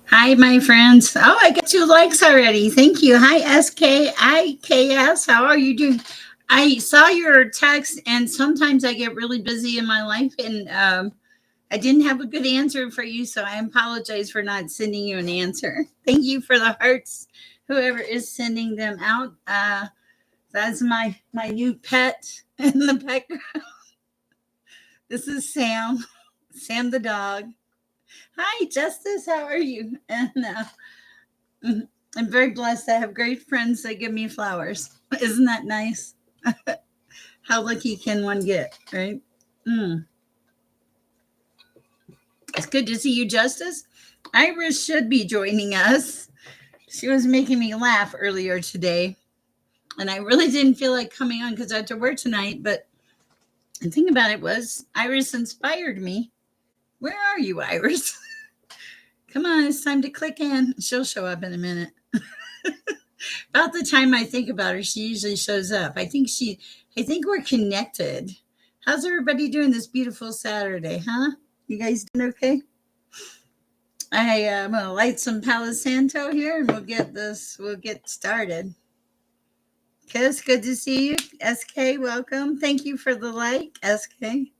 Hi, my friends. Oh, I got 2 likes already. Thank you. Hi, SKIKS. How are you doing? I saw your text, and sometimes I get really busy in my life, and I didn't have a good answer for you, so I apologize for not sending you an answer. Thank you for the hearts, whoever is sending them out. That's my new pet in the background. This is Sam, Sam the dog. Hi, Justice. How are you? And I'm very blessed. I have great friends that give me flowers. Isn't that nice? How lucky can one get, right? Mm. It's good to see you, Justice. Iris should be joining us. She was making me laugh earlier today, and I really didn't feel like coming on because I had to work tonight. But the thing about it was, Iris inspired me. Where are you, Iris? Come on, it's time to click in. She'll show up in a minute. About the time I think about her, she usually shows up. I think we're connected. How's everybody doing this beautiful Saturday, huh? You guys doing okay? I'm gonna light some Palo Santo here, and we'll get started. Kiss, good to see you. SK, welcome. Thank you for the like, SK.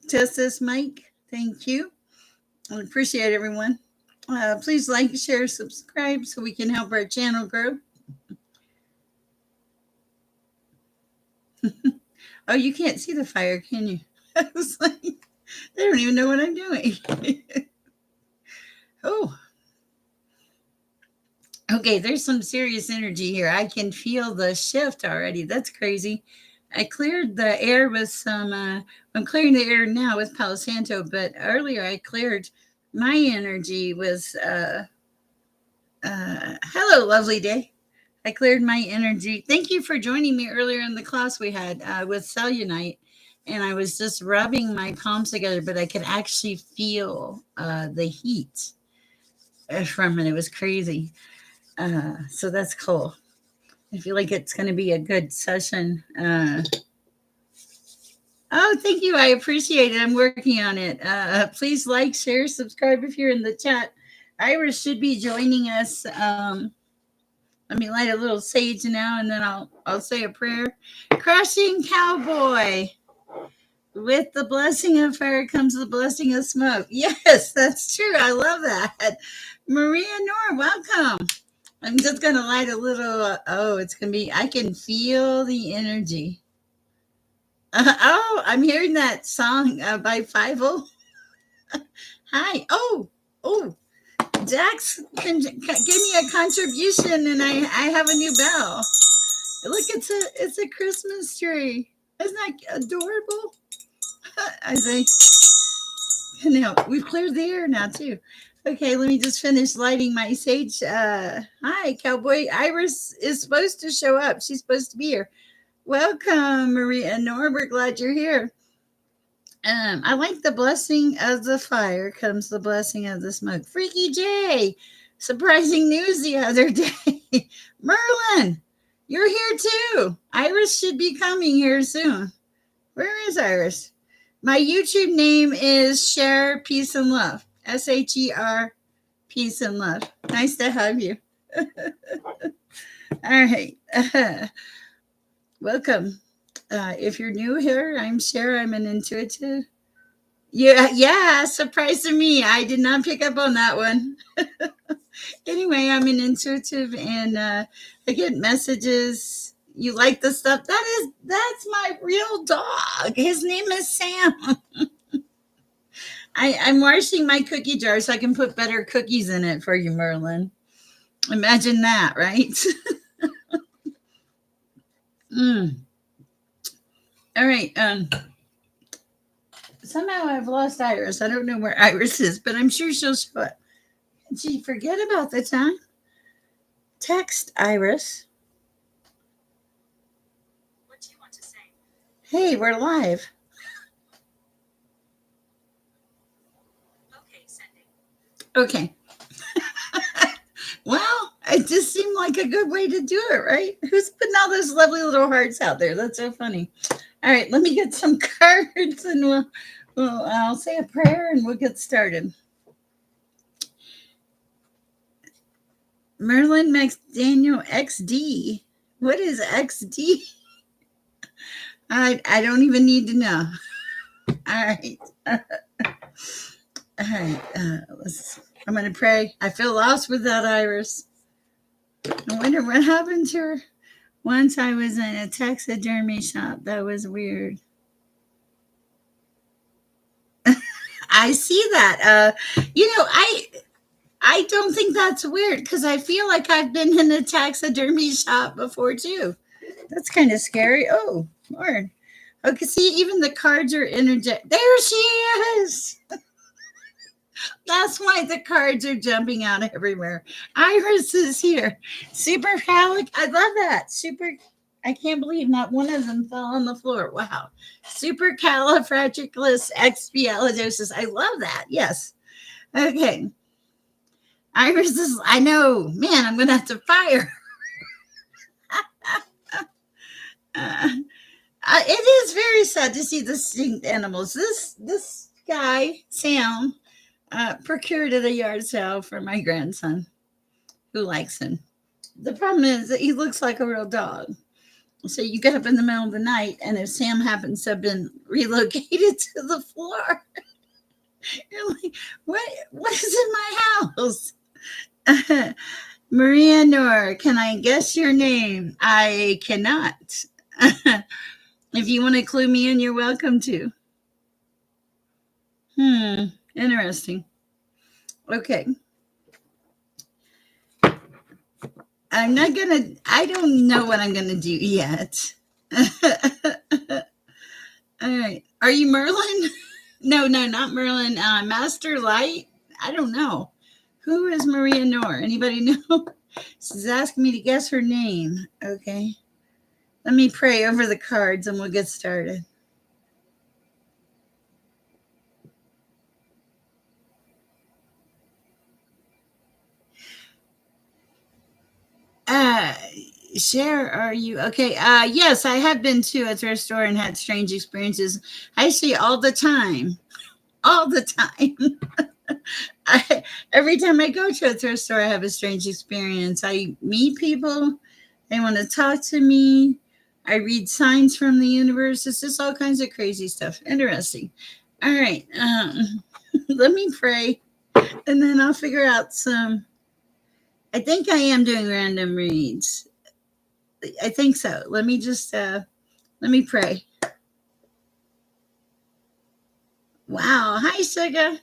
Justice Mike, thank you. I appreciate everyone. Please like, share, subscribe so we can help our channel grow. Oh, you can't see the fire, can you? I was like, they don't even know what I'm doing. Oh, okay. There's some serious energy here. I can feel the shift already. That's crazy. I cleared the air with some. I'm clearing the air now with Palo Santo, but earlier I cleared my energy with. Hello, lovely day. I cleared my energy. Thank you for joining me earlier in the class we had with cellulite. And I was just rubbing my palms together, but I could actually feel the heat from it. It was crazy. So that's cool. I feel like it's going to be a good session. Oh, thank you. I appreciate it. I'm working on it. Please like, share, subscribe if you're in the chat. Iris should be joining us. Let me light a little sage now, and then I'll say a prayer. Crushing cowboy. With the blessing of fire comes the blessing of smoke. Yes, that's true. I love that. Maria Nor, welcome. I'm just going to light a little. It's going to be, I can feel the energy. I'm hearing that song by Five O. Hi. Oh, Jax can give me a contribution, and I have a new bell. Look, it's a Christmas tree. Isn't that adorable? I think. Now we've cleared the air now too. Okay, let me just finish lighting my sage. Hi, Cowboy. Iris is supposed to show up. She's supposed to be here. Welcome, Maria and Nora. We're glad you're here. I like the blessing of the fire comes the blessing of the smoke. Freaky J, surprising news the other day. Merlin, you're here too. Iris should be coming here soon. Where is Iris? My YouTube name is Sher Peace and Love. SHER Peace and Love. Nice to have you. All right. Welcome. If you're new here, I'm Sher. I'm an intuitive. Yeah, surprise to me. I did not pick up on that one. Anyway, I'm an intuitive, and I get messages. You like the stuff? That's my real dog. His name is Sam. I'm washing my cookie jar so I can put better cookies in it for you, Merlin. Imagine that, right? Mm. All right. Somehow I've lost Iris. I don't know where Iris is, but I'm sure she'll show up. Did she forget about the time? Text Iris. What do you want to say? Hey, we're live. Okay, sending. Okay. Well, it just seemed like a good way to do it, right? Who's putting all those lovely little hearts out there? That's so funny. All right, let me get some cards, and Well, I'll say a prayer and we'll get started. Merlin McDaniel XD. What is XD? I don't even need to know. All right. All right. I'm going to pray. I feel lost without Iris. I wonder what happened to her. Once I was in a taxidermy shop. That was weird. I see that. I don't think that's weird because I feel like I've been in a taxidermy shop before too. That's kind of scary. Oh, Lord. Okay, see, even the cards are interject. There she is. That's why the cards are jumping out everywhere. Iris is here. Super Halic. I love that. Super. I can't believe not one of them fell on the floor. Wow. Supercalifragilisticexpialidocious. I love that. Yes. Okay. Iris is, I know, man, I'm going to have to fire. uh, it is very sad to see the extinct animals. This guy, Sam, procured at a yard sale for my grandson who likes him. The problem is that he looks like a real dog. So you get up in the middle of the night, and if Sam happens to have been relocated to the floor, you're like, what is in my house? Maria Noor, can I guess your name? I cannot. If you want to clue me in, you're welcome to. Interesting. Okay. I don't know what I'm gonna do yet. All right. Are you Merlin? No, not Merlin. Master Light? I don't know. Who is Maria Noor? Anybody know? She's asking me to guess her name. Okay. Let me pray over the cards and we'll get started. Sher, are you okay? Yes, I have been to a thrift store and had strange experiences. I see all the time. All the time. Every time I go to a thrift store, I have a strange experience. I meet people, they want to talk to me. I read signs from the universe. It's just all kinds of crazy stuff. Interesting. All right. Let me pray and then I'll figure out some. I think I am doing random reads. I think so. Let me pray. Wow. Hi, Suga.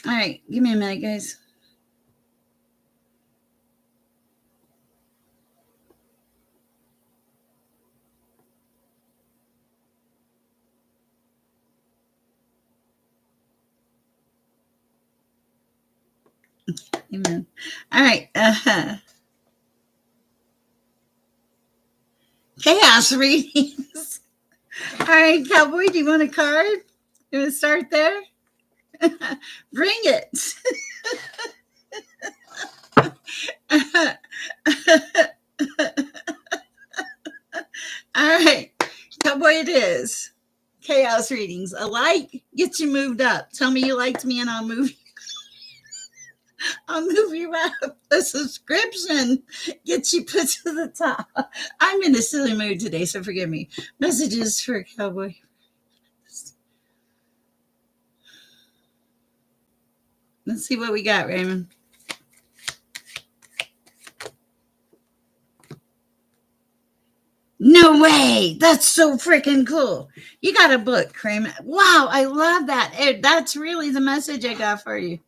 All right. Give me a minute, guys. Amen. All right. Chaos readings. All right, Cowboy, do you want a card? You want to start there? Bring it. All right, Cowboy, it is. Chaos readings. A like gets you moved up. Tell me you liked me and I'll move you. I'll move you up. A subscription gets you put to the top. I'm in a silly mood today, so forgive me. Messages for Cowboy. Let's see what we got, Raymond. No way. That's so freaking cool. You got a book, Kramer. Wow, I love that. That's really the message I got for you.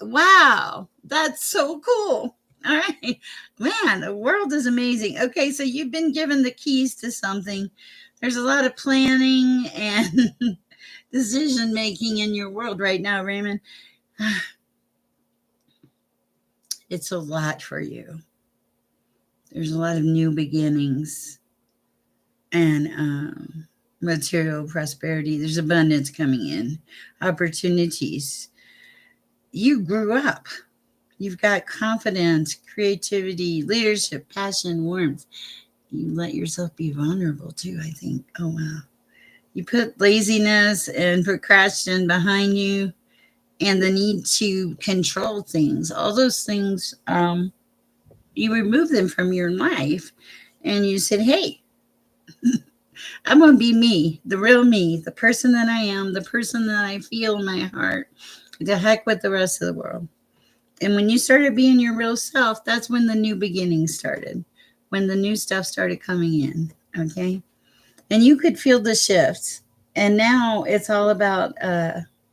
Wow, that's so cool. All right. Man, the world is amazing. Okay, so you've been given the keys to something. There's a lot of planning and decision making in your world right now, Raymond. It's a lot for you. There's a lot of new beginnings and material prosperity. There's abundance coming in, opportunities. You grew up. You've got confidence, creativity, leadership, passion, warmth. You let yourself be vulnerable too, I think. Oh, wow. You put laziness and procrastination behind you, and the need to control things. All those things, you remove them from your life, and you said, "Hey, I'm going to be me, the real me, the person that I am, the person that I feel in my heart. The heck with the rest of the world." And when you started being your real self, that's when the new beginning started, when the new stuff started coming in. Okay. And you could feel the shifts. And now it's all about,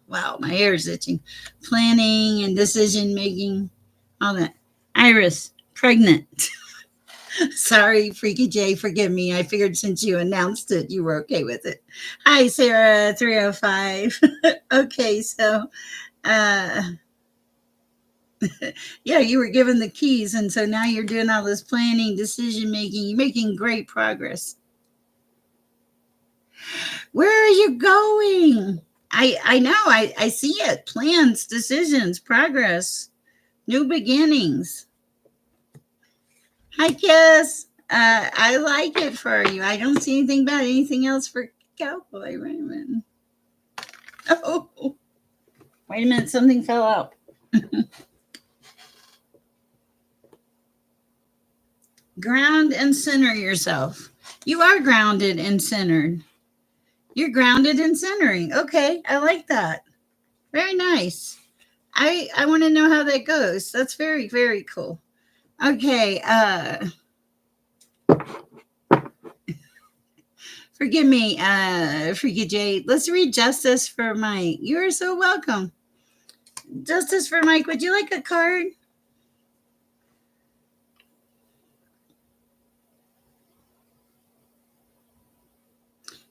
wow, my hair is itching, planning and decision making, all that. Iris, pregnant. Sorry, Freaky J, forgive me. I figured since you announced it, you were okay with it. Hi, Sarah 305. Okay, so uh yeah, you were given the keys, and so now you're doing all this planning, decision making. You're making great progress. Where are you going? I know, I see it. Plans, decisions, progress, new beginnings. Hi, Kiss. I like it for you. I don't see anything bad. Anything else for Cowboy Raymond? Oh, wait a minute. Something fell out. Ground and center yourself. You are grounded and centered. You're grounded and centering. Okay, I like that. Very nice. I want to know how that goes. That's very, very cool. Okay, forgive me, Freaky J. Let's read Justice for Mike. You are so welcome. Justice for Mike, would you like a card?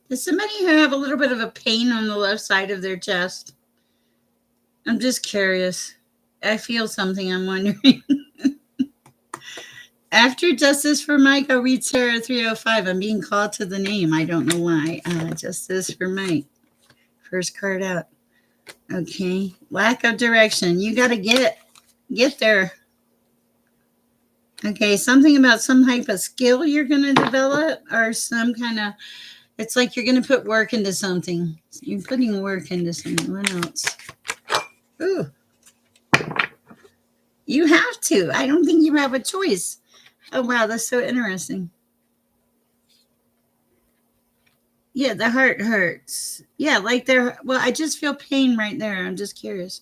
Does somebody here have a little bit of a pain on the left side of their chest? I'm just curious. I feel something, I'm wondering. After Justice for Mike, I'll read Sarah 305. I'm being called to the name. I don't know why. Justice for Mike. First card out. Okay. Lack of direction. You got to get there. Okay. Something about some type of skill you're going to develop, or some kind of, it's like you're going to put work into something. You're putting work into something. What else? Ooh. You have to. I don't think you have a choice. Oh, wow. That's so interesting. Yeah, the heart hurts. Yeah, like there. Well, I just feel pain right there. I'm just curious.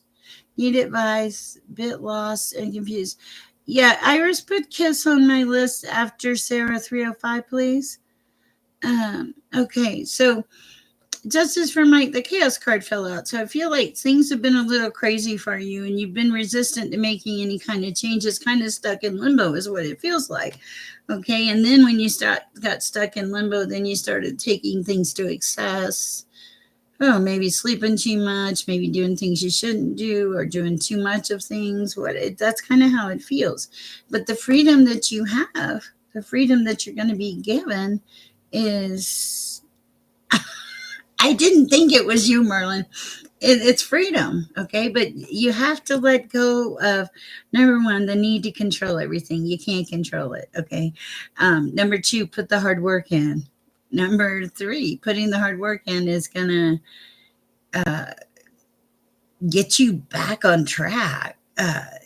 Need advice, bit lost and confused. Yeah, Iris, put Kiss on my list after Sarah 305, please. Okay, so Justice for Mike, the chaos card fell out. So I feel like things have been a little crazy for you, and you've been resistant to making any kind of changes, kind of stuck in limbo, is what it feels like. Okay, and then when you got stuck in limbo, then you started taking things to excess. Oh, maybe sleeping too much, maybe doing things you shouldn't do, or doing too much of things. That's kind of how it feels. But the freedom that you have, the freedom that you're going to be given, is I didn't think it was you, Merlin. It's freedom, okay? But you have to let go of, number one, the need to control everything. You can't control it, okay? Number two, put the hard work in. Number three, putting the hard work in is going to get you back on track.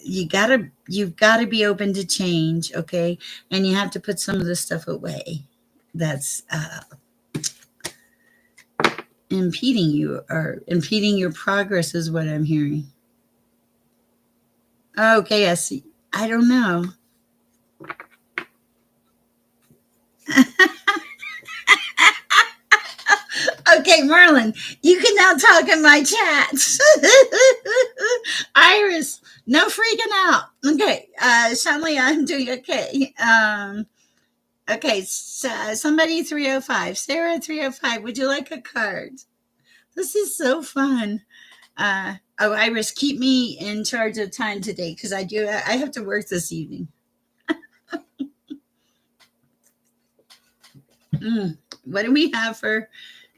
You've gotta be open to change, okay? And you have to put some of this stuff away. That's impeding you, or impeding your progress, is what I'm hearing. Okay, I see. I don't know. Okay, Merlin, you can now talk in my chat. Iris, no freaking out. Okay, Shanley, I'm doing okay. Okay, so somebody 305. Sarah 305, would you like a card? This is so fun. Oh, Iris, keep me in charge of time today, because I have to work this evening. What do we have for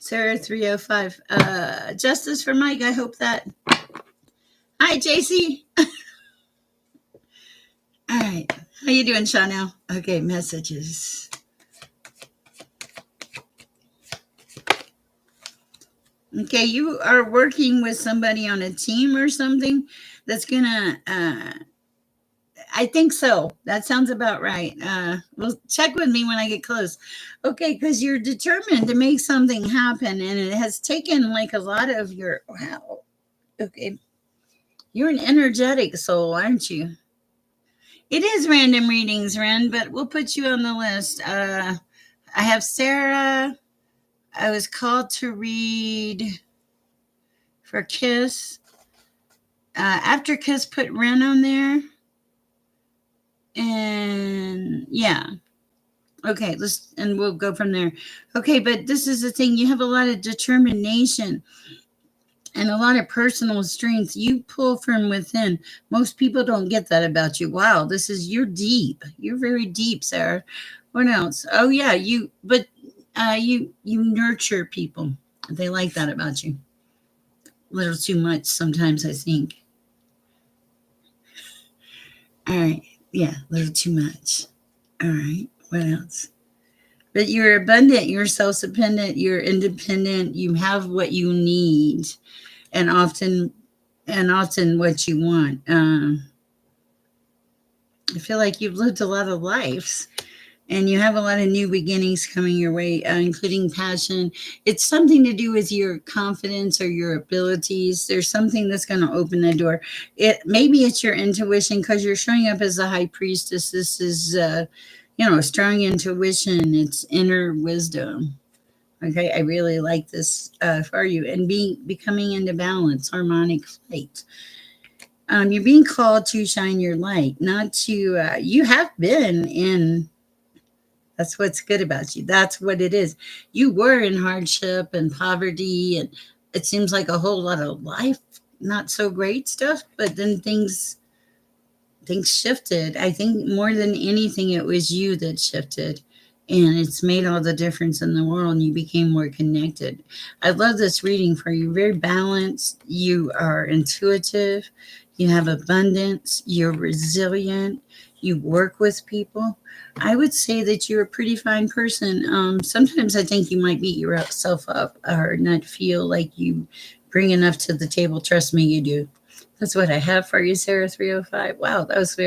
Sarah 305? Justice for Mike. I hope that. Hi, JC. All right. How you doing, Chanel? Okay, messages. Okay, you are working with somebody on a team or something that's gonna. I think so. That sounds about right. Well, check with me when I get close. Okay, because you're determined to make something happen, and it has taken like a lot of your. Wow. Okay, you're an energetic soul, aren't you? It is random readings, Ren, but we'll put you on the list. I have Sarah. I was called to read for Kiss. After Kiss, put Ren on there. And yeah. Okay, let's and we'll go from there. Okay, but this is the thing. You have a lot of determination and a lot of personal strength. You pull from within. Most people don't get that about you. Wow, this is you're deep. You're very deep, Sarah. What else? Oh yeah, you nurture people. They like that about you. A little too much sometimes, I think. All right. Yeah, a little too much. All right. What else? But you're abundant, you're self dependent, you're independent, you have what you need, and often what you want. I feel like you've lived a lot of lives and you have a lot of new beginnings coming your way, including passion. It's something to do with your confidence or your abilities. There's something that's going to open the door. It maybe it's your intuition because you're showing up as a high priestess. This is, strong intuition. It's inner wisdom. Okay, I really like this for you and becoming into balance, harmonic flight. You're being called to shine your light, not to. You have been in. That's what's good about you. That's what it is. You were in hardship and poverty, and it seems like a whole lot of life, not so great stuff. But then things shifted. I think more than anything, it was you that shifted. And it's made all the difference in the world, and you became more connected. I love this reading for you. Very balanced. You are intuitive. You have abundance. You're resilient. You work with people. I would say that you're a pretty fine person. Sometimes I think you might beat yourself up or not feel like you bring enough to the table. Trust me, you do. That's what I have for you, Sarah 305. Wow, that was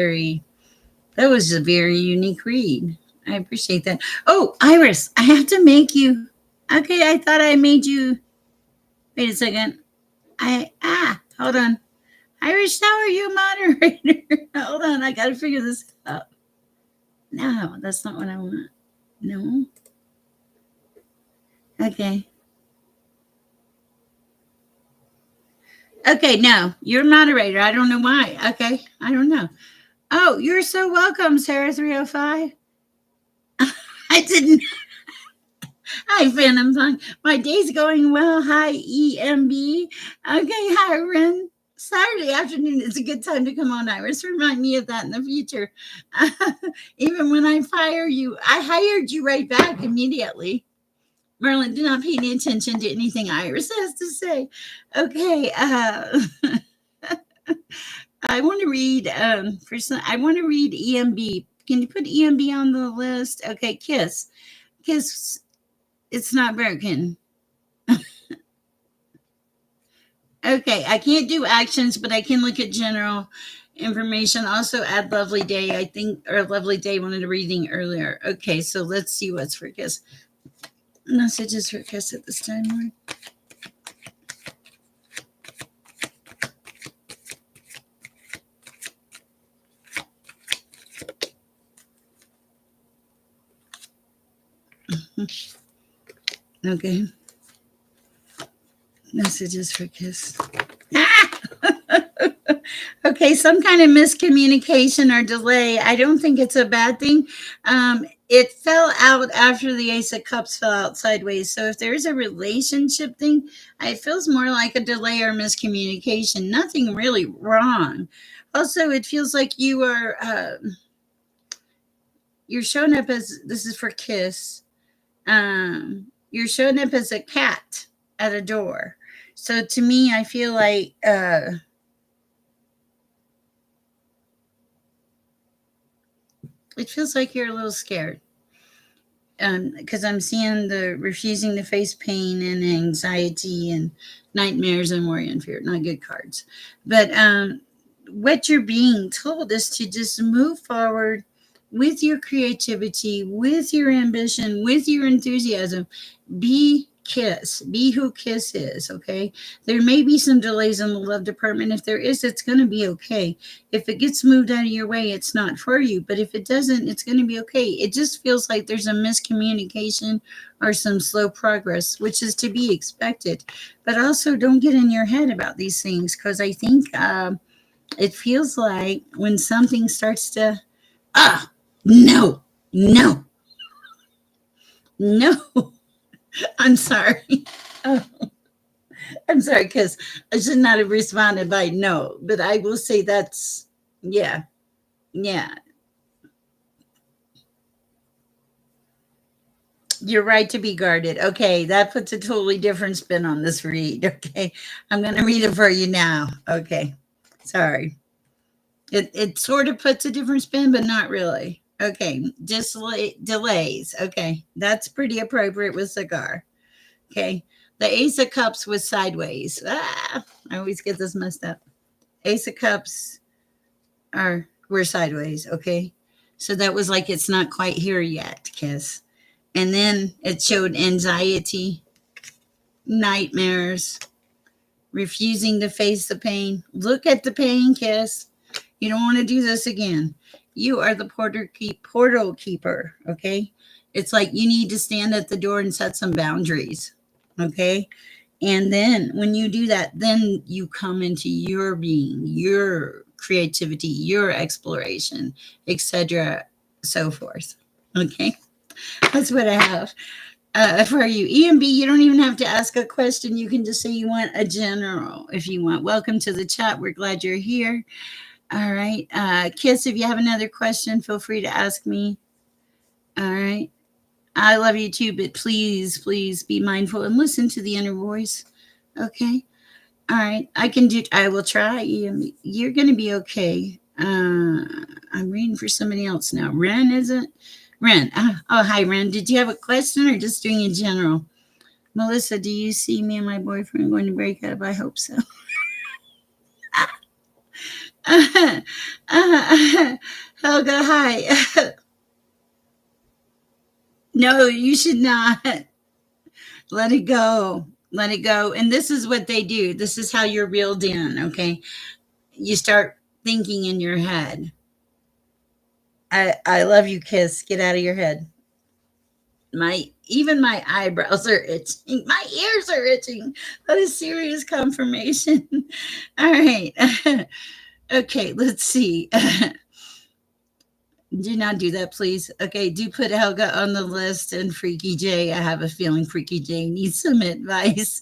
a very unique read. I appreciate that. Oh, Iris, I have to make you. Okay, I thought I made you. Wait a second. Hold on. Iris, how are you moderator? Hold on, I gotta figure this out. No, that's not what I want. No. Okay. Okay, no, you're moderator. I don't know why. Okay, I don't know. Oh, you're so welcome, Sarah 305. I didn't. Hi, Phantom Fun. My day's going well. Hi, EMB. Okay, hi, Ren. Saturday afternoon is a good time to come on, Iris. Remind me of that in the future. Even when I fire you, I hired you right back immediately. Merlin, do not pay any attention to anything Iris has to say. Okay, I want to read I want to read EMB. Can you put EMB on the list? Okay, Kiss. Kiss, it's not broken. Okay, I can't do actions, but I can look at general information. Also, add lovely day. I think, or lovely day wanted a reading earlier. Okay, so let's see what's for Kiss. Messages for Kiss at this time, Lord. Okay. Messages for Kiss. Okay, some kind of miscommunication or delay. I don't think it's a bad thing. It fell out after the Ace of Cups fell out sideways. So if there's a relationship thing, it feels more like a delay or miscommunication. Nothing really wrong. Also, it feels like you're showing up as this is for Kiss. You're showing up as a cat at a door. So to me, I feel like it feels like you're a little scared. Because I'm seeing the refusing to face pain and anxiety and nightmares and worry and fear. Not good cards. But what you're being told is to just move forward with your creativity, with your ambition, with your enthusiasm. Be Kiss. Be who Kiss is, okay? There may be some delays in the love department. If there is, it's going to be okay. If it gets moved out of your way, it's not for you. But if it doesn't, it's going to be okay. It just feels like there's a miscommunication or some slow progress, which is to be expected. But also, don't get in your head about these things because I think it feels like when something starts to, ah, no, no, no. I'm sorry. Oh, I'm sorry because I should not have responded by no, but I will say that's, yeah, yeah. You're right to be guarded. Okay, that puts a totally different spin on this read. Okay, I'm going to read it for you now. Okay, sorry. It sort of puts a different spin, but not really. Okay, just delays. Okay, that's pretty appropriate with cigar. Okay, the Ace of Cups was sideways. Ah, I always get this messed up. Ace of Cups are were sideways. Okay, so that was like it's not quite here yet, Kiss. And then it showed anxiety, nightmares, refusing to face the pain. Look at the pain, Kiss. You don't want to do this again. You are the portal keeper, okay? It's like you need to stand at the door and set some boundaries, okay? And then when you do that, then you come into your being, your creativity, your exploration, etc., so forth. Okay? That's what I have for you. EMB, you don't even have to ask a question. You can just say you want a general if you want. Welcome to the chat. We're glad you're here. All right. Kiss, if you have another question, feel free to ask me. All right. I love you too, but please, please be mindful and listen to the inner voice. Okay. All right. I will try. You're going to be okay. I'm reading for somebody else now. Ren, is it? Ren. Oh, hi, Ren. Did you have a question or just doing in general? Melissa, do you see me and my boyfriend going to break up? I hope so. Helga, hi. No, you should not. Let it go. Let it go. And this is what they do. This is how you're reeled in, okay? You start thinking in your head. I love you, Kiss. Get out of your head. My eyebrows are itching. My ears are itching. That is serious confirmation. All right. Okay, let's see. Do not do that, please. Okay, do put Helga on the list and Freaky J. I have a feeling Freaky J needs some advice.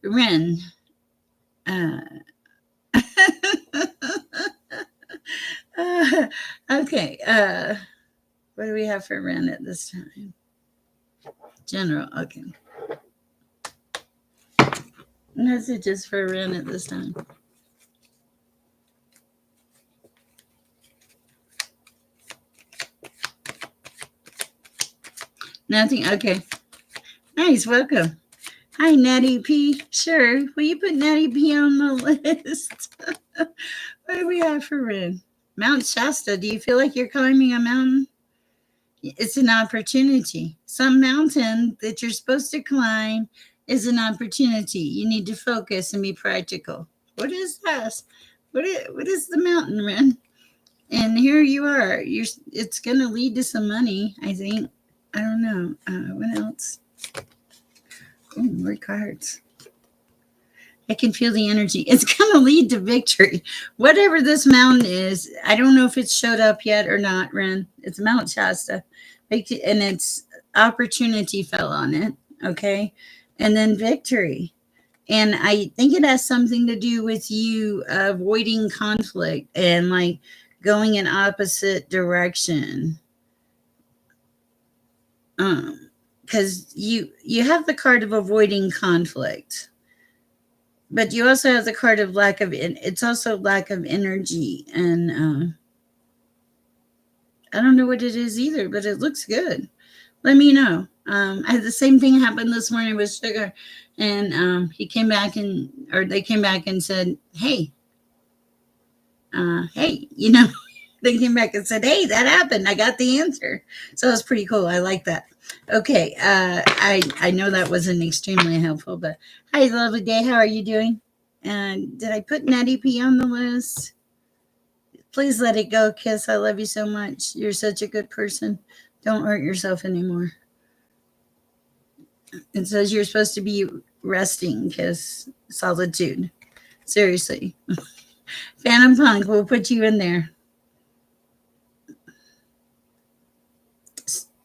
Ren. Uh, okay. What do we have for Ren at this time? General. Okay. Messages for Ren at this time. Nothing. Okay. Nice. Welcome. Hi, Natty P. Sure. Will you put Natty P on the list? What do we have for Ren? Mount Shasta. Do you feel like you're climbing a mountain? It's an opportunity. Some mountain that you're supposed to climb is an opportunity. You need to focus and be practical. What is this? What is the mountain, Ren? And here you are. It's going to lead to some money, I think. I don't know. What else? Oh, more cards. I can feel the energy. It's going to lead to victory. Whatever this mountain is, I don't know if it's showed up yet or not, Ren. It's Mount Shasta. And it's opportunity fell on it. Okay. And then victory. And I think it has something to do with you avoiding conflict and like going in opposite direction. Because you have the card of avoiding conflict, but you also have the card of it's also lack of energy. And I don't know what it is either, but it looks good. let me know. I had the same thing happen this morning with Sugar, and he came back and or they came back and said, "Hey, hey, they came back and said, "Hey, that happened. I got the answer." So it was pretty cool. I like that. Okay, I know that wasn't extremely helpful, but hi, lovely day. How are you doing? And did I put Natty P on the list? Please let it go, Kiss. I love you so much. You're such a good person. Don't hurt yourself anymore. It says you're supposed to be resting, Kiss. Solitude. Seriously. Phantom Punk, we'll put you in there.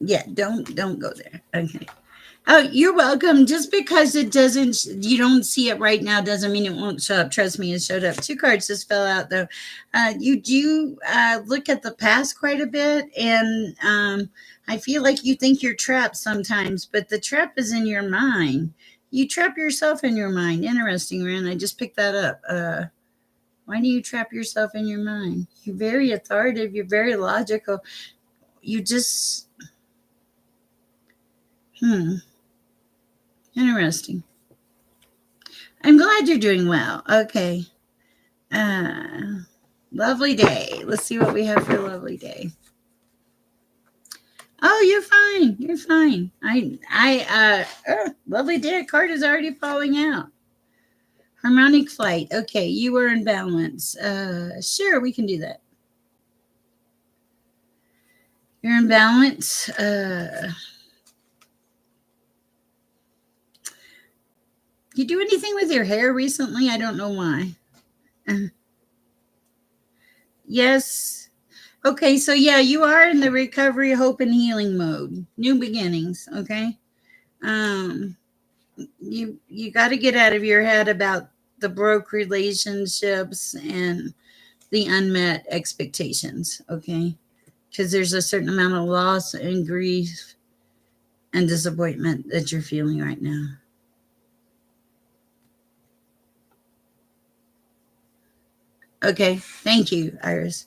Yeah, don't go there. Okay. Oh, you're welcome. Just because it doesn't, you don't see it right now, doesn't mean it won't show up. Trust me, it showed up. Two cards just fell out though. You do look at the past quite a bit, and I feel like you think you're trapped sometimes, but the trap is in your mind. You trap yourself in your mind. Interesting, Ren. I just picked that up. Why do you trap yourself in your mind? You're very authoritative. You're very logical. You just, interesting. I'm glad you're doing well. Okay. Uh, lovely day. Let's see what we have for a lovely day. Oh, you're fine. You're fine. Lovely day card is already falling out. Harmonic flight. Okay, you were in balance. Sure, we can do that. You're in balance. You do anything with your hair recently? I don't know why. Yes. Okay, so yeah, you are in the recovery, hope, and healing mode. New beginnings. Okay. Um, you got to get out of your head about the broke relationships and the unmet expectations. Okay, because there's a certain amount of loss and grief and disappointment that you're feeling right now. Okay, thank you, Iris.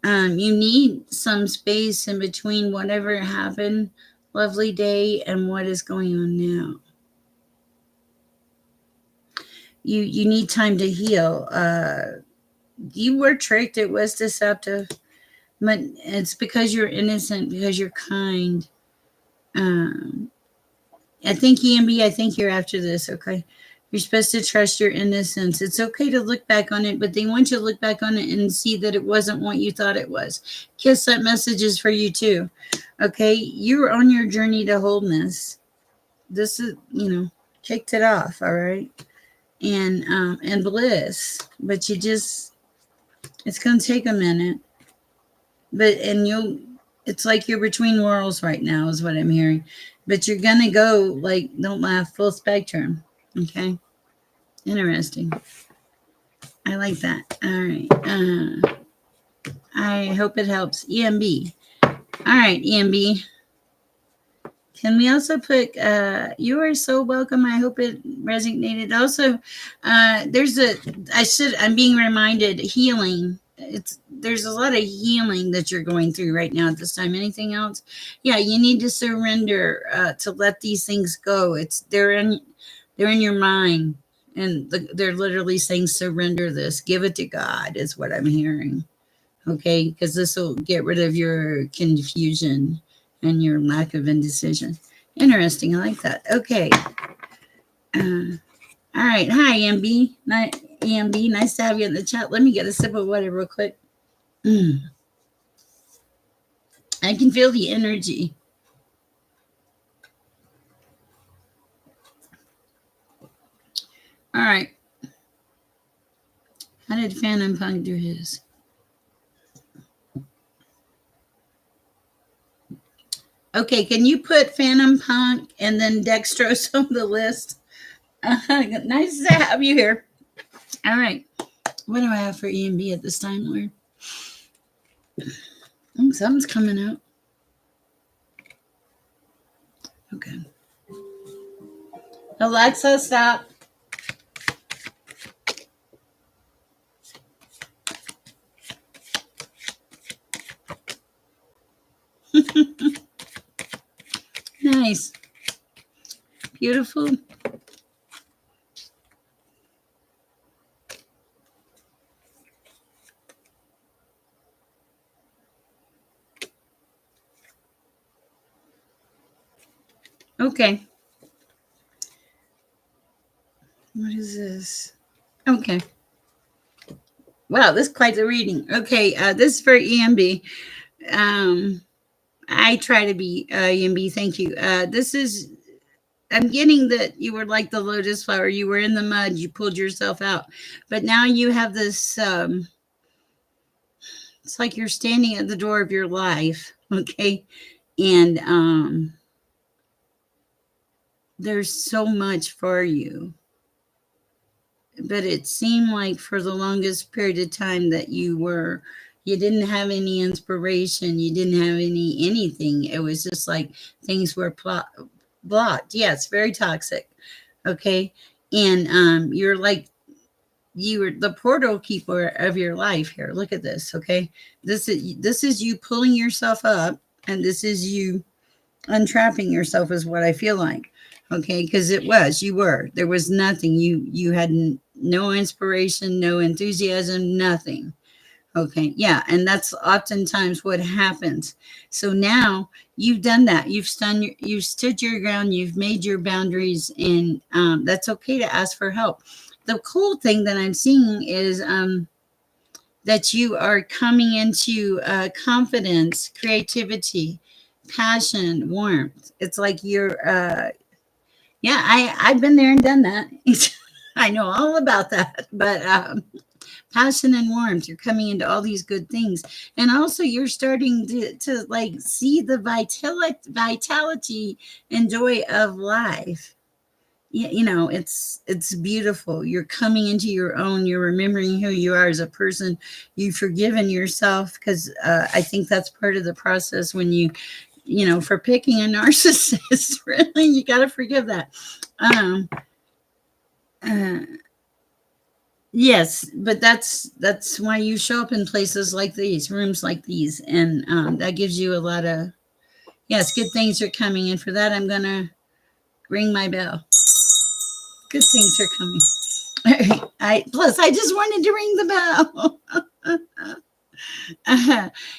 You need some space in between whatever happened, lovely day, and what is going on now. You need time to heal. You were tricked. It was deceptive, but it's because you're innocent, because you're kind. Um, I think EMB. I think you're after this. Okay. You're supposed to trust your innocence. It's okay to look back on it, but they want you to look back on it and see that it wasn't what you thought it was. Kiss, that message is for you too. Okay. You're on your journey to wholeness. This is, kicked it off. All right. And bliss. But it's going to take a minute. It's like you're between worlds right now, is what I'm hearing. But you're going to go, like, don't laugh, full spectrum. Okay. Interesting. I like that. All right. I hope it helps. EMB. All right, EMB. Can we also put, you are so welcome. I hope it resonated. Also, I'm being reminded, healing. There's a lot of healing that you're going through right now at this time. Anything else? Yeah, you need to surrender, to let these things go. They're in your mind. And they're literally saying, surrender this, give it to God, is what I'm hearing. Okay, because this will get rid of your confusion and your lack of indecision. Interesting. I like that. Okay. All right. Hi, EMB. EMB, nice to have you in the chat. Let me get a sip of water real quick. I can feel the energy. All right. How did Phantom Punk do his? Okay, can you put Phantom Punk and then Dextrose on the list? Nice to have you here. All right. What do I have for EMB at this time, Lord? Something's coming out. Okay. Alexa, stop. Nice. Beautiful. Okay. What is this? Okay. Wow, this is quite the reading. Okay, this is for EMB. Um, I try to be EMB. Thank you. This is. I'm getting that you were like the lotus flower. You were in the mud. You pulled yourself out, but now you have this. It's like you're standing at the door of your life. Okay, and there's so much for you, but it seemed like for the longest period of time that you didn't have any inspiration, you didn't have anything. It was just like things were blocked. Yes, very toxic. Okay, and you're like you were the portal keeper of your life here. Look at this. Okay, this is you pulling yourself up, and this is you untrapping yourself is what I feel like. Okay, because you were there was nothing, you had no inspiration, no enthusiasm, nothing. Okay, yeah, and that's oftentimes what happens. So now you've done that, you've stood your ground, you've made your boundaries, and that's okay to ask for help. The cool thing that I'm seeing is that you are coming into confidence, creativity, passion, warmth. It's like you're, yeah, I've been there and done that. I know all about that. But passion and warmth, you're coming into all these good things, and also you're starting to like see the vitality and joy of life. You know, it's beautiful. You're coming into your own, you're remembering who you are as a person, you've forgiven yourself, because I think that's part of the process when you know, for picking a narcissist. Really, you got to forgive that. um uh, yes, but that's why you show up in places like these, rooms like these, and that gives you a lot of, yes, good things are coming, and for that I'm gonna ring my bell. Good things are coming. I plus I just wanted to ring the bell.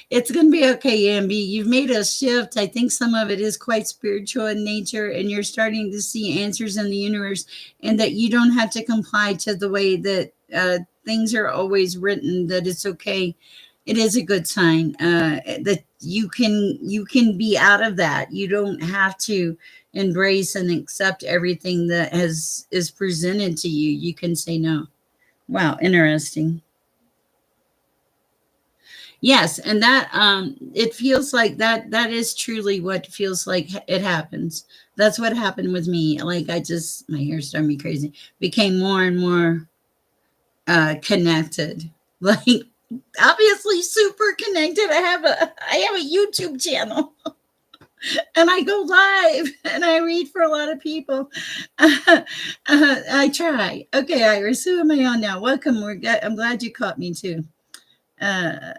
It's going to be okay, Ambi. You've made a shift. I think some of it is quite spiritual in nature, and you're starting to see answers in the universe, and that you don't have to comply to the way that things are always written. That it's okay. It is a good sign that you can be out of that. You don't have to embrace and accept everything that has is presented to you. You can say no. Wow, interesting. Yes, and that it feels like that is truly what feels like it happens. That's what happened with me. Like I just my hair started me crazy. Became more and more connected. Like obviously super connected. I have a YouTube channel and I go live and I read for a lot of people. I try. Okay, Iris, who am I on now? Welcome. I'm glad you caught me too. Uh,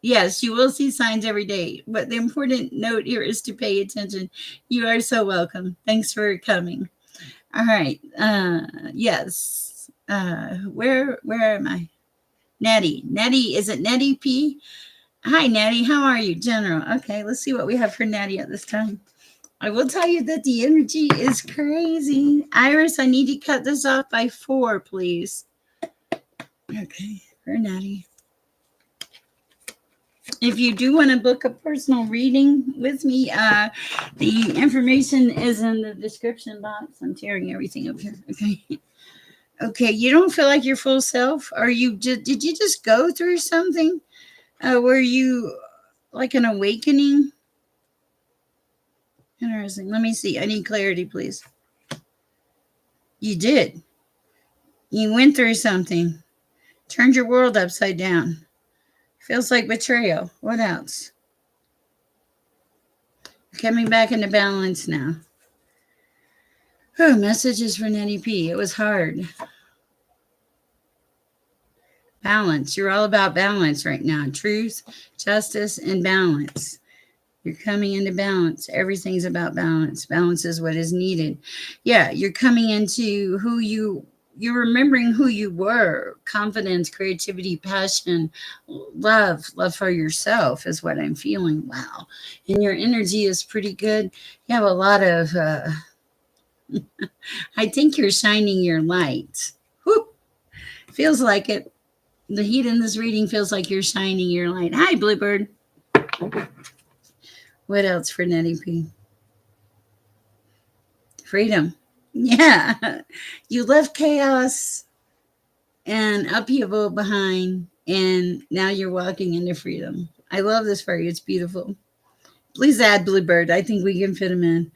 Yes, you will see signs every day, but the important note here is to pay attention. You are so welcome. Thanks for coming. All right. Yes. Where am I? Nettie. Nettie, is it Nettie P? Hi, Nettie. How are you, General? Okay, let's see what we have for Nettie at this time. I will tell you that the energy is crazy. Iris, I need to cut this off by 4, please. Okay, for Nettie. If you do want to book a personal reading with me, the information is in the description box. I'm tearing everything up here. Okay. Okay. You don't feel like your full self? Are you just, did you just go through something? Were you like an awakening? Interesting. Let me see. I need clarity, please. You did. You went through something, turned your world upside down. Feels like betrayal. What else? Coming back into balance now. Oh, messages for Nettie P. It was hard. Balance. You're all about balance right now. Truth, justice, and balance. You're coming into balance. Everything's about balance. Balance is what is needed. Yeah, you're coming into you're remembering who you were. Confidence, creativity, passion, love for yourself is what I'm feeling. Wow. And your energy is pretty good. You have a lot of, I think you're shining your light. Whew, feels like it. The heat in this reading feels like you're shining your light. Hi, Bluebird. What else for Nettie P? Freedom. Yeah. You left chaos and upheaval behind, and now you're walking into freedom. I love this for you. It's beautiful. Please add Bluebird. I think we can fit him in.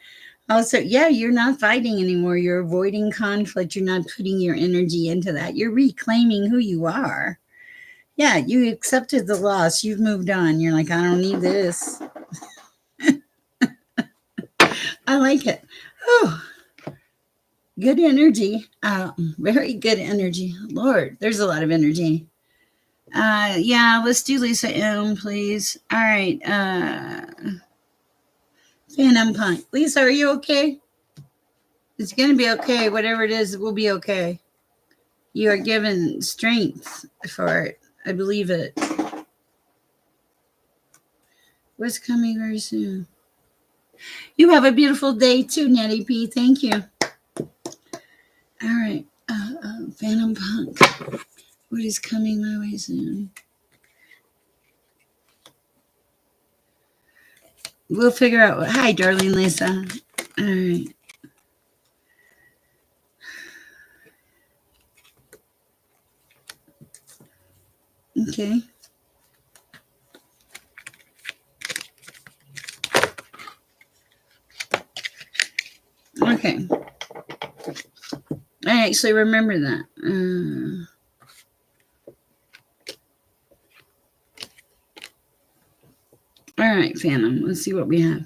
Also, yeah, you're not fighting anymore. You're avoiding conflict. You're not putting your energy into that. You're reclaiming who you are. Yeah, you accepted the loss. You've moved on. You're like, I don't need this. I like it. Oh, good energy. Very good energy. Lord, there's a lot of energy. Yeah, let's do Lisa M, please. All right. Phantom Punk. Lisa, are you okay? It's going to be okay. Whatever it is, it will be okay. You are given strength for it. I believe it. What's coming very soon? You have a beautiful day too, Nettie P. Thank you. All right. Phantom Punk. What is coming my way soon? We'll figure out. Hi, darling Lisa. All right. Okay. Okay. I actually remember that. All right, Phantom. Let's see what we have.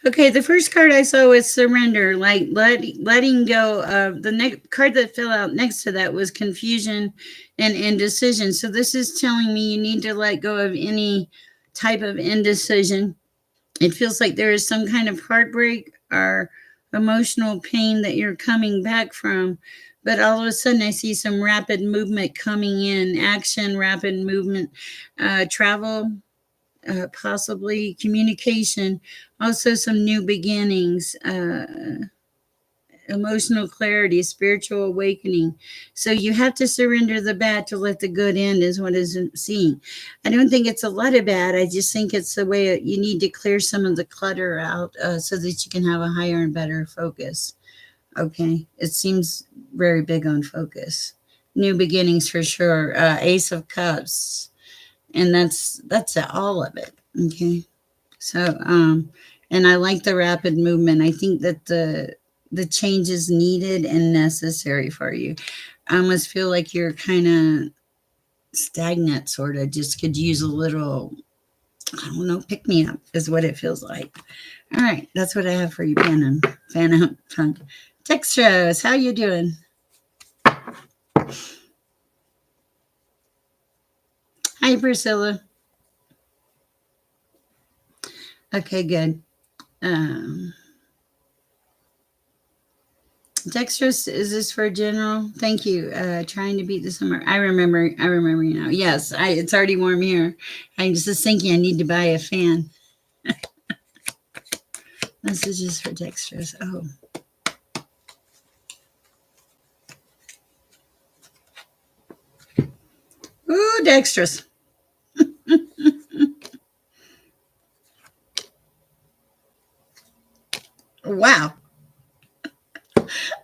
Okay, the first card I saw was surrender, like letting go of the next card that fell out next to that was confusion and indecision. So this is telling me you need to let go of any type of indecision. It feels like there is some kind of heartbreak or emotional pain that you're coming back from. But all of a sudden, I see some rapid movement coming in, action, rapid movement, travel, possibly communication, also some new beginnings, emotional clarity, spiritual awakening. So you have to surrender the bad to let the good in, is what is seen. I don't think it's a lot of bad. I just think it's the way you need to clear some of the clutter out so that you can have a higher and better focus. Okay. It seems very big on focus. New beginnings for sure. Ace of Cups. And that's all of it. Okay. So, and I like the rapid movement. I think that the change is needed and necessary for you. I almost feel like you're kind of stagnant, sort of. Just could use a little, I don't know, pick me up is what it feels like. All right, that's what I have for you, Phantom Punk. Textros, how you doing? Hi, Priscilla. Okay, good. Um, Dexterous, is this for general? Thank you. Trying to beat the summer. I remember you now. Yes, it's already warm here. I'm just thinking I need to buy a fan. This is just for Dexterous. Oh. Ooh, Dexterous. Wow.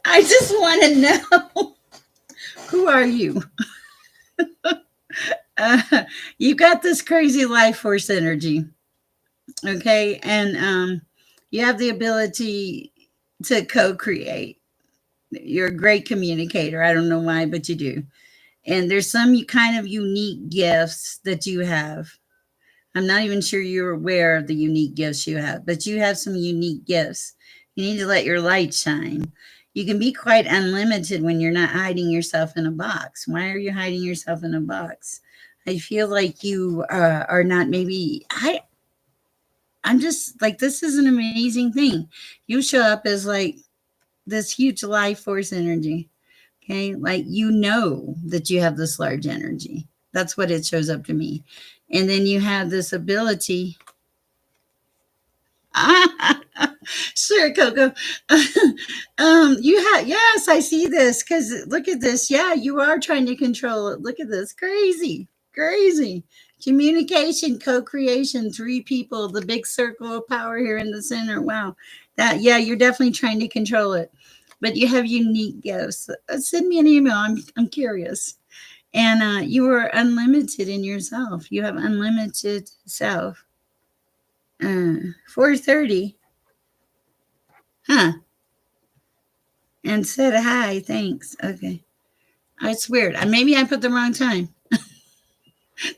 I just want to know, who are you? Uh, you got this crazy life force energy. Okay. And you have the ability to co create. You're a great communicator. I don't know why, but you do. And there's some kind of unique gifts that you have. I'm not even sure you're aware of the unique gifts you have, but you have some unique gifts. You need to let your light shine. You can be quite unlimited when you're not hiding yourself in a box. Why are you hiding yourself in a box? I feel like you are not maybe I'm just like, this is an amazing thing. You show up as like this huge life force energy. Okay. Like, you know that you have this large energy. That's what it shows up to me. And then you have this ability. Sure, Coco. You have, yes, I see this because look at this. Yeah, you are trying to control it. Look at this. Crazy, crazy. Communication, co creation, three people, the big circle of power here in the center. Wow. That, yeah, you're definitely trying to control it. But you have unique gifts. Send me an email. I'm curious. And you are unlimited in yourself. You have unlimited self. 4:30. Huh. And said hi, thanks. Okay. It's weird. Maybe I put the wrong time.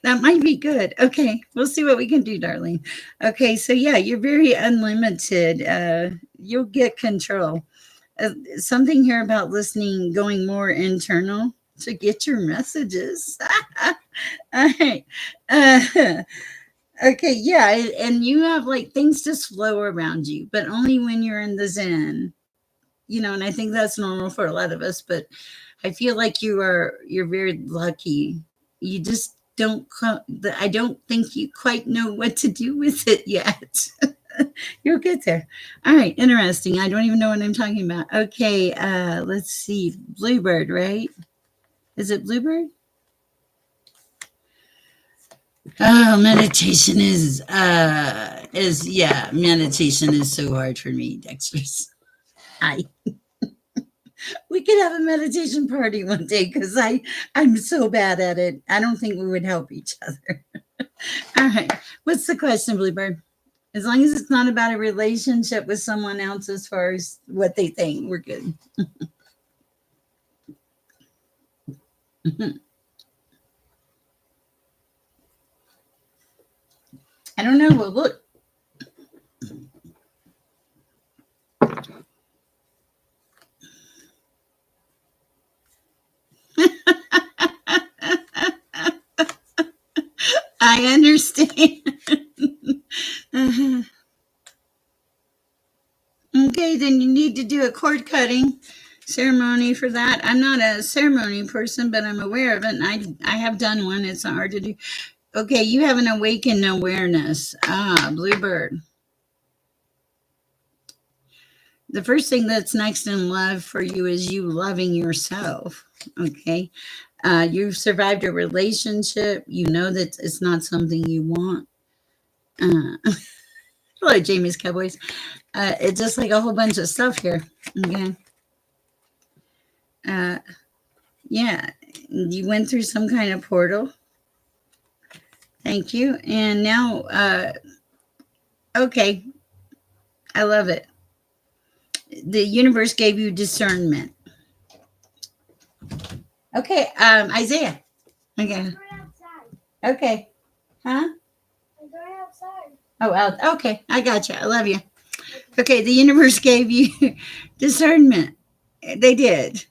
That might be good. Okay. We'll see what we can do, darling. Okay. So, yeah, you're very unlimited. You'll get control. Something here about listening, going more internal to get your messages. All right. Okay. Yeah. And you have like things just flow around you, but only when you're in the Zen. And I think that's normal for a lot of us, but I feel like you're very lucky. You just don't I don't think you quite know what to do with it yet. You'll get there. All right, interesting. I don't even know what I'm talking about. Okay, let's see. Bluebird, right? Is it Bluebird? Oh, meditation meditation is so hard for me, Dexter's. Hi. We could have a meditation party one day because I'm so bad at it. I don't think we would help each other. All right. What's the question, Bluebird? As long as it's not about a relationship with someone else as far as what they think, we're good. I don't know. Well, look. I understand. Uh-huh. Okay, then you need to do a cord cutting ceremony for that. I'm not a ceremony person, but I'm aware of it, and I have done one. It's not hard to do. Okay, you have an awakened awareness. Bluebird. The first thing that's next in love for you is you loving yourself. Okay. You've survived a relationship. You know that it's not something you want. Hello, Jamie's Cowboys. It's just like a whole bunch of stuff here. Okay. Uh, yeah. You went through some kind of portal. Thank you. And now, okay. I love it. The universe gave you discernment. Okay. Isaiah. Okay. Okay. Huh? Oh, out. Okay. I got you. I love you. Okay. The universe gave you discernment. They did.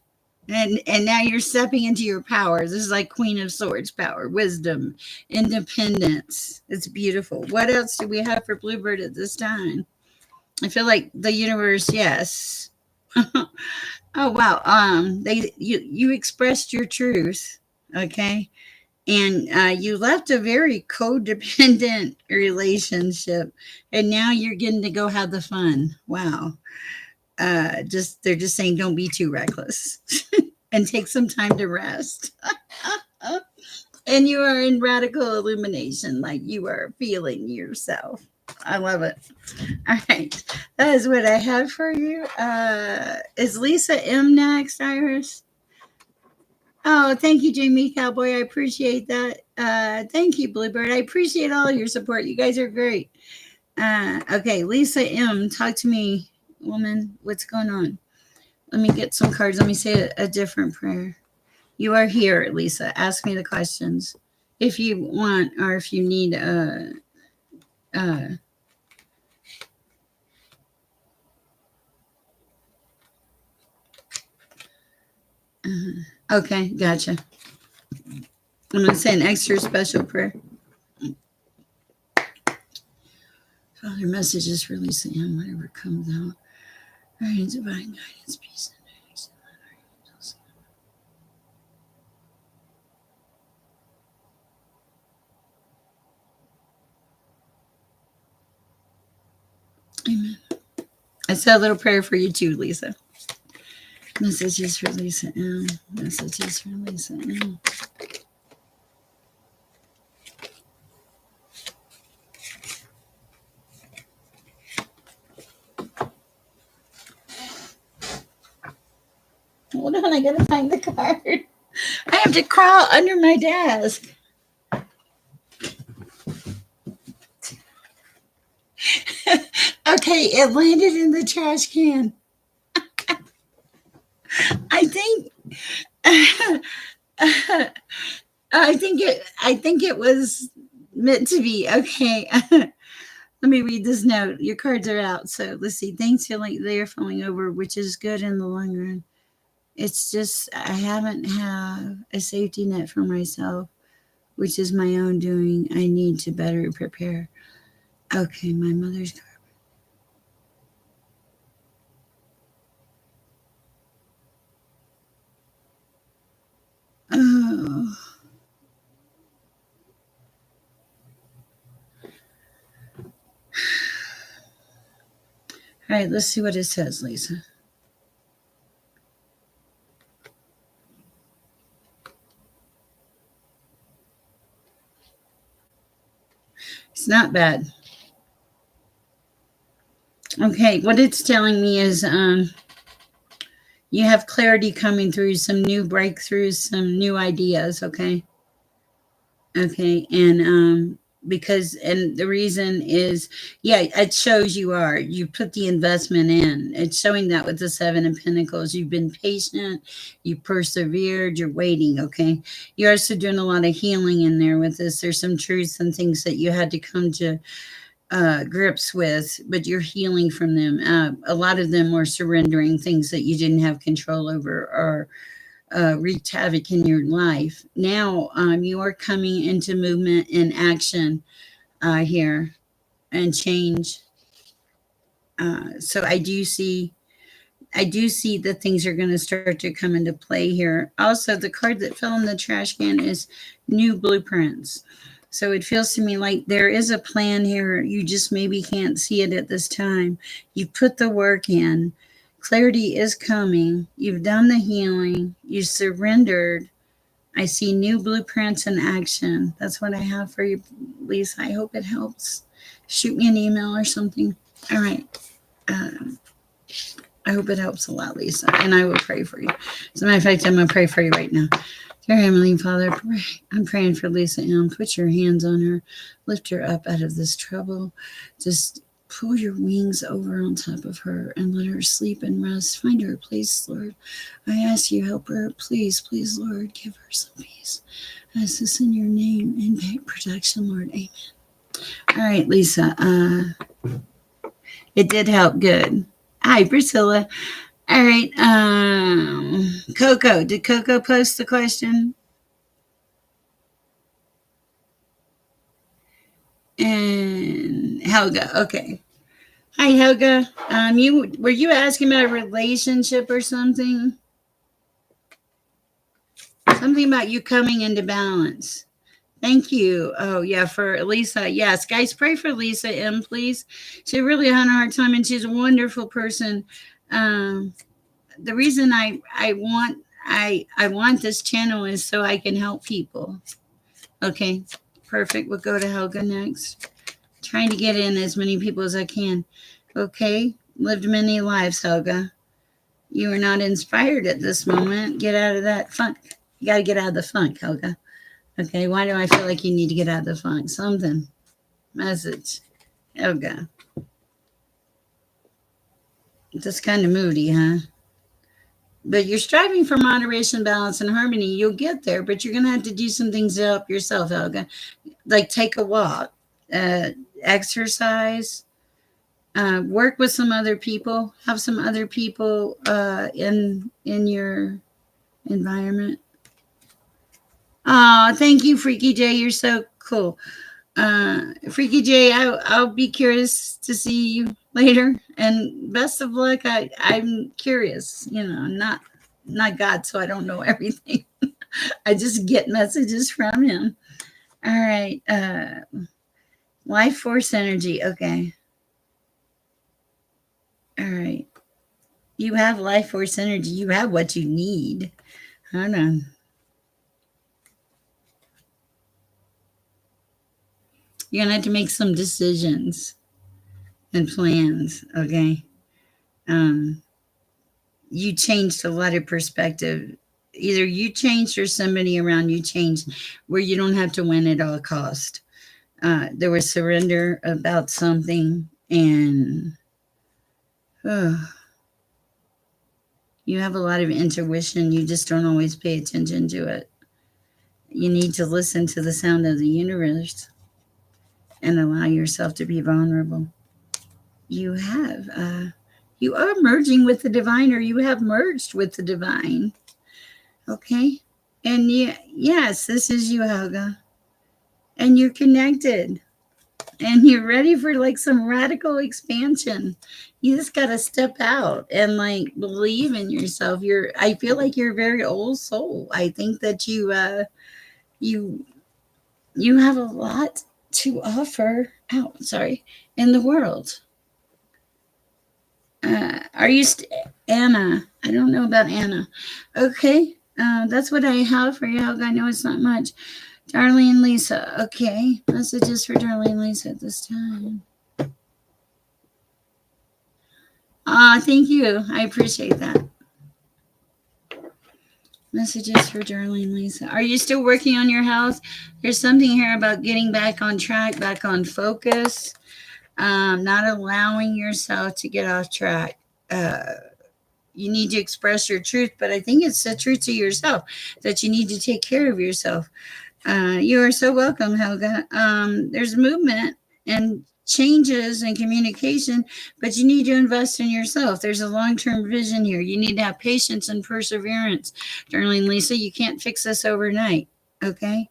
And now you're stepping into your power. This is like Queen of Swords power, wisdom, independence. It's beautiful. What else do we have for Bluebird at this time? I feel like the universe, yes. Oh wow. You expressed your truth. Okay. And you left a very codependent relationship, and now you're getting to go have the fun. Wow. Just they're just saying don't be too reckless and take some time to rest. And you are in radical illumination, like you are feeling yourself. I love it. All right. That is what I have for you. Is Lisa M next, Iris? Oh, thank you, Jamie Cowboy. I appreciate that. Thank you, Bluebird. I appreciate all your support. You guys are great. Okay, Lisa M, talk to me, woman. What's going on? Let me get some cards. Let me say a different prayer. You are here, Lisa. Ask me the questions if you want, or if you need. Uh, okay, gotcha. I'm going to say an extra special prayer. Father, messages release him, whatever comes out. Right, divine guidance, peace, and direction. Amen. I said a little prayer for you too, Lisa. Messages for Lisa M. Messages for Lisa M. Hold on, I gotta find the card. I have to crawl under my desk. Okay, it landed in the trash can. I think I think it was meant to be. Okay. Let me read this note. Your cards are out. So let's see. Things feel like they are falling over, which is good in the long run. It's just I haven't have a safety net for myself, which is my own doing. I need to better prepare. Okay, my mother's card. Oh. All right, let's see what it says, Lisa. It's not bad. Okay, what it's telling me is you have clarity coming through, some new breakthroughs, some new ideas, okay? Okay, and because and the reason is yeah, it shows you put the investment in. It's showing that with the 7 of Pentacles. You've been patient, you persevered, you're waiting, okay? You're also doing a lot of healing in there with this. There's some truths and things that you had to come to grips with, but you're healing from them. A lot of them were surrendering things that you didn't have control over or wreaked havoc in your life. Now you are coming into movement and action here and change. So I do see that things are going to start to come into play here. Also, the card that fell in the trash can is new blueprints. So it feels to me like there is a plan here. You just maybe can't see it at this time. You put the work in. Clarity is coming. You've done the healing. You surrendered. I see new blueprints in action. That's what I have for you, Lisa. I hope it helps. Shoot me an email or something. All right. I hope it helps a lot, Lisa. And I will pray for you. As a matter of fact, I'm going to pray for you right now. Dear Heavenly Father, I'm praying for Lisa M. Put your hands on her. Lift her up out of this trouble. Just pull your wings over on top of her and let her sleep and rest. Find her a place, Lord. I ask you, help her. Please, please, Lord, give her some peace. I ask this in your name and protection, Lord. Amen. All right, Lisa. It did help. Good. Hi, Priscilla. All right. Coco. Did Coco post the question? And Helga. Okay. Hi, Helga. You asking about a relationship or something? Something about you coming into balance. Thank you. Oh, yeah, for Lisa. Yes, guys, pray for Lisa M, please. She really had a hard time, and she's a wonderful person. The reason I want this channel is so I can help people. Okay, perfect. We'll go to Helga next. Trying to get in as many people as I can. Okay, lived many lives, Helga. You are not inspired at this moment. Get out of that funk. You got to get out of the funk, Helga. Okay, why do I feel like you need to get out of the funk? Something. Message. Helga. Just kind of moody, huh? But you're striving for moderation, balance, and harmony. You'll get there, but you're going to have to do some things to help yourself, Helga. Like take a walk, exercise, work with some other people, have some other people in your environment. Oh, thank you, Freaky J. You're so cool. Freaky J, I'll be curious to see you later, and best of luck. I'm curious. I'm not God, so I don't know everything. I just get messages from him. All right. Life force energy. Okay. All right. You have life force energy. You have what you need. Hold on. You're gonna have to make some decisions and plans. Okay. Um, you changed a lot of perspective. Either you changed or somebody around you changed, where you don't have to win at all cost. There was surrender about something, and uh, you have a lot of intuition. You just don't always pay attention to it. You need to listen to the sound of the universe and allow yourself to be vulnerable. You are merging with the divine, or you have merged with the divine. Okay. And yes, this is you, Helga. And you're connected. And you're ready for like some radical expansion. You just got to step out and like believe in yourself. I feel like you're a very old soul. I think that you you have a lot to offer out, sorry, in the world. Are you Anna? I don't know about Anna. Okay. That's what I have for you, Helga. I know it's not much. Darlene Lisa. Okay. Messages for Darlene Lisa at this time. Thank you. I appreciate that. Messages for Darlene Lisa. Are you still working on your health? There's something here about getting back on track, back on focus, not allowing yourself to get off track. You need to express your truth, but I think it's the truth to yourself that you need to take care of yourself. You are so welcome, Helga. There's movement and changes and communication, but you need to invest in yourself. There's a long-term vision here. You need to have patience and perseverance. Darling Lisa, you can't fix this overnight, okay?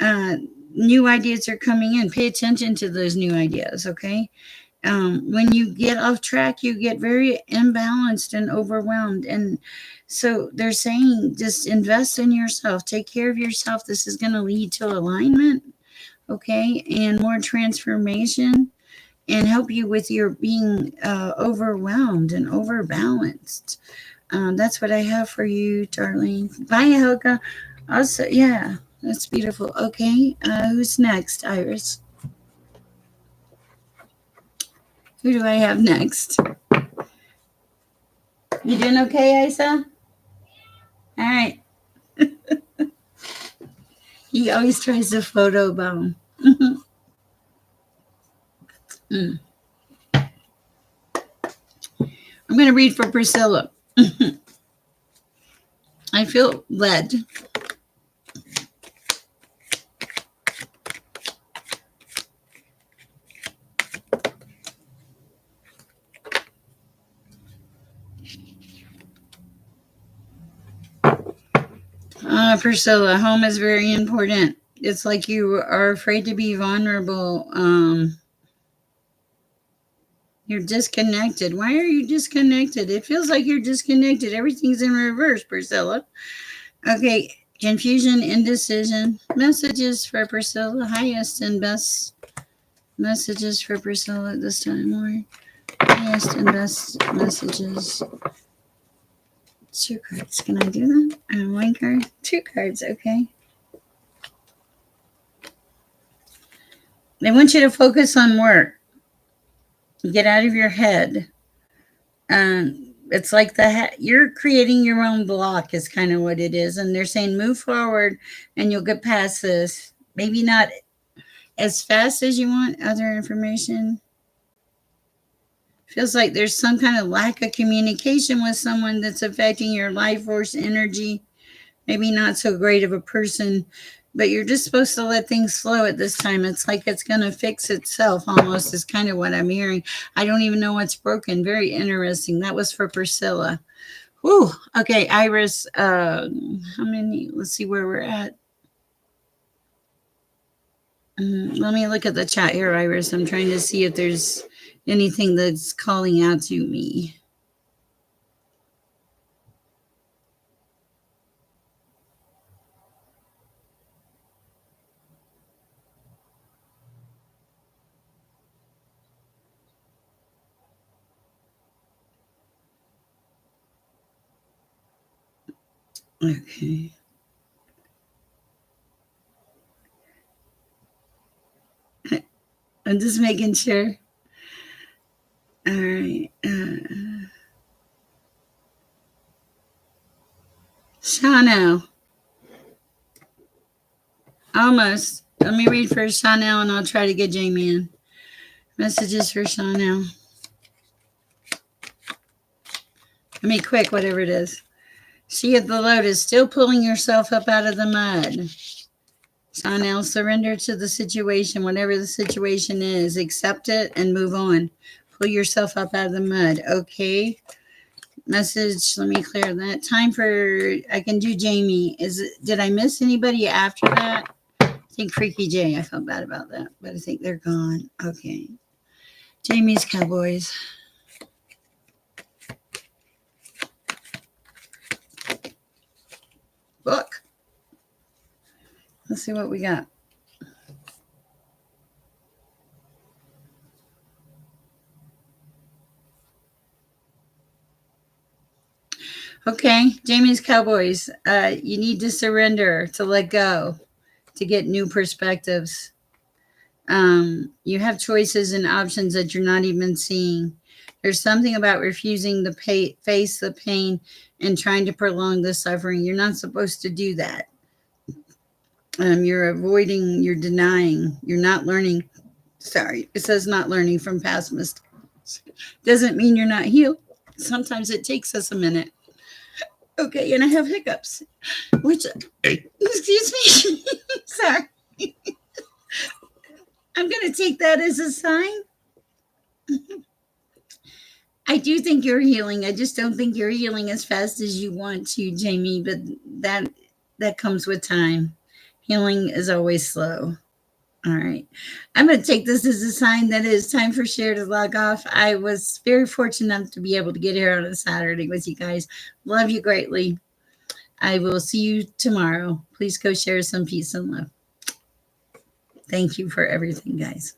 Uh, New ideas are coming in. Pay attention to those new ideas, okay? When you get off track, you get very imbalanced and overwhelmed. And so they're saying just invest in yourself, take care of yourself. This is going to lead to alignment, okay, and more transformation and help you with your being overwhelmed and overbalanced. That's what I have for you, Darlene. Bye, Helga. Also, yeah, that's beautiful. Okay, who's next, Iris? Who do I have next? You doing okay, Isa? All right. He always tries to photobomb. Mm. I'm going to read for Priscilla. I feel led. Priscilla, home is very important. It's like you are afraid to be vulnerable. You're disconnected. Why are you disconnected? It feels like you're disconnected. Everything's in reverse, Priscilla. Okay, confusion, indecision. Messages for Priscilla, highest and best. Messages for Priscilla at this time, Lord. Highest and best messages. 2 cards. Can I do that? 1 card? 2 cards. Okay. They want you to focus on work. Get out of your head. It's like you're creating your own block is kind of what it is. And they're saying move forward and you'll get past this. Maybe not as fast as you want. Other information. Feels like there's some kind of lack of communication with someone that's affecting your life force energy. Maybe not so great of a person, but you're just supposed to let things flow at this time. It's like it's going to fix itself almost, is kind of what I'm hearing. I don't even know what's broken. Very interesting. That was for Priscilla. Whew. Okay, Iris, how many? Let's see where we're at. Let me look at the chat here, Iris. I'm trying to see if there's anything that's calling out to me. Okay. I'm just making sure. All right. Shano. Almost. Let me read for Shano and I'll try to get Jamie in. Messages for Shano. I mean, quick, whatever it is. She at the lotus, still pulling yourself up out of the mud. Chanel, surrender to the situation, whatever the situation is. Accept it and move on. Pull yourself up out of the mud. Okay. Message. Let me clear that. Time for. I can do Jamie. Did I miss anybody after that? I think Freaky J. I felt bad about that, but I think they're gone. Okay. Jamie's Cowboys. Book. Let's see what we got. Okay, Jamie's Cowboys. You need to surrender, to let go, to get new perspectives. You have choices and options that you're not even seeing. There's something about refusing to face the pain and trying to prolong the suffering. You're not supposed to do that. You're avoiding, you're denying, you're not learning. Sorry, it says not learning from past mistakes. Doesn't mean you're not healed. Sometimes it takes us a minute. Okay, and I have hiccups, which, excuse me, sorry. I'm going to take that as a sign. I do think you're healing. I just don't think you're healing as fast as you want to, Jamie, but that comes with time. Healing is always slow. All right. I'm going to take this as a sign that it is time for Cher to log off. I was very fortunate enough to be able to get here on a Saturday with you guys. Love you greatly. I will see you tomorrow. Please go share some peace and love. Thank you for everything, guys.